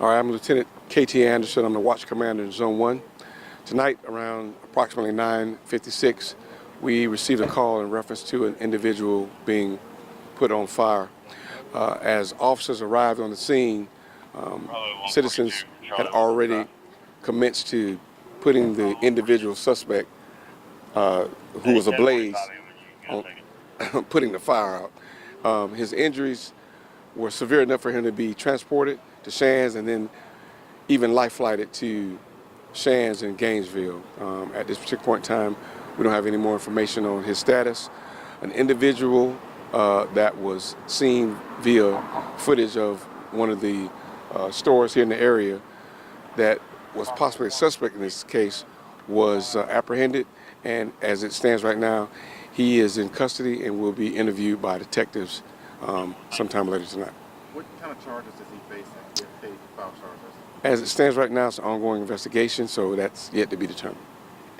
All right, I'm Lieutenant K.T. Anderson. I'm the watch commander in Zone 1. Tonight, around approximately 9:56, we received a call in reference to an individual being put on fire. As officers arrived on the scene, citizens had already commenced to putting the individual suspect, who was ablaze, on putting the fire out. His injuries were severe enough for him to be transported to Shands and then even life flighted to Shands in Gainesville. At this particular point in time, we don't have any more information on his status. An individual that was seen via footage of one of the stores here in the area that was possibly a suspect in this case was apprehended, and as it stands right now, he is in custody and will be interviewed by detectives sometime later tonight. What kind of charges is he facing if they file charges? As it stands right now, it's an ongoing investigation, so that's yet to be determined.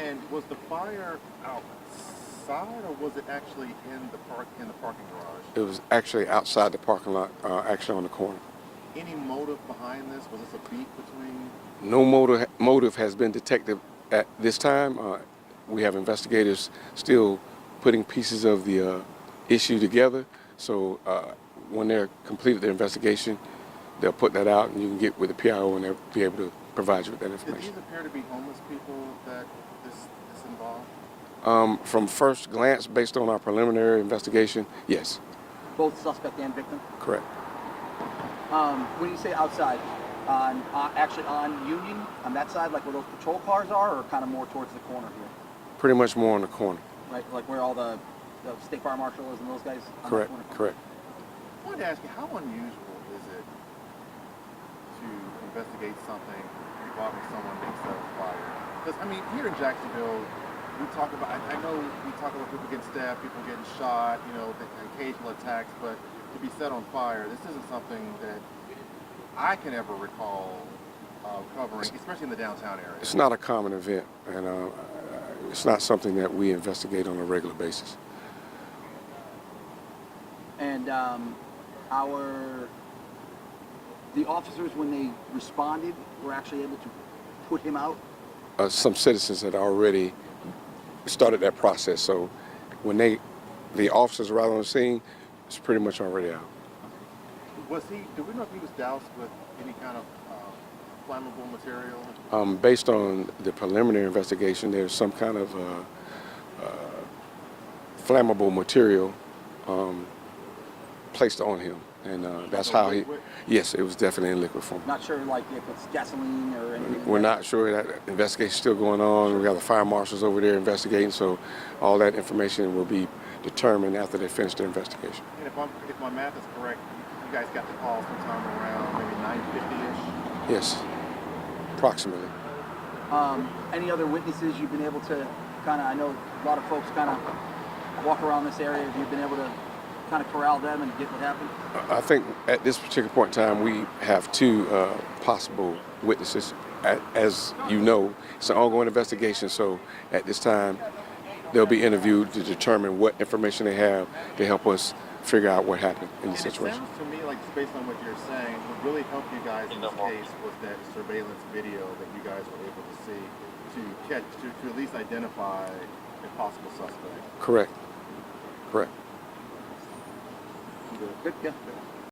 And was the fire outside, or was it actually in the parking garage? It was actually outside the parking lot, actually on the corner. Any motive behind this? Was this a beef between? No motive has been detected at this time. We have investigators still putting pieces of the issue together. So when they're completed their investigation, they'll put that out, and you can get with the PIO, and they'll be able to provide you with that information. Did these appear to be homeless people that this involved? From first glance, based on our preliminary investigation, yes. Both suspect and victim? Correct. When you say outside, actually on Union, on that side, like where those patrol cars are, or kind of more towards the corner here? Pretty much more on the corner. Right, like where all the state fire marshal is and those guys? Correct, correct. I wanted to ask you, how unusual is it to investigate something involving someone being set on fire? Because, I mean, here in Jacksonville, we talk about, I know we talk about people getting stabbed, people getting shot, you know, the occasional attacks, but to be set on fire, this isn't something that I can ever recall covering, especially in the downtown area. It's not a common event, and it's not something that we investigate on a regular basis. And the officers, when they responded, were actually able to put him out? Some citizens had already started that process, so when the officers arrived on the scene, it's pretty much already out. Do we know if he was doused with any kind of flammable material? Based on the preliminary investigation, there's some kind of flammable material placed on him, and that's how he. Yes, it was definitely in liquid form. Not sure, like if it's gasoline or anything. We're not sure. That investigation's still going on. We got the fire marshals over there investigating, so all that information will be determined after they finish their investigation. And if my math is correct, you guys got the call sometime around maybe 9:50ish. Yes, approximately. Any other witnesses you've been able to kind of? I know a lot of folks kind of walk around this area. Have you been able to kind of corral them and get what happened? I think at this particular point in time, we have two possible witnesses. As you know, it's an ongoing investigation, so at this time, they'll be interviewed to determine what information they have to help us figure out what happened in the situation. It sounds to me like, based on what you're saying, what really helped you guys in this case was that surveillance video that you guys were able to see to at least identify a possible suspect. Correct. Correct. Good. Yeah.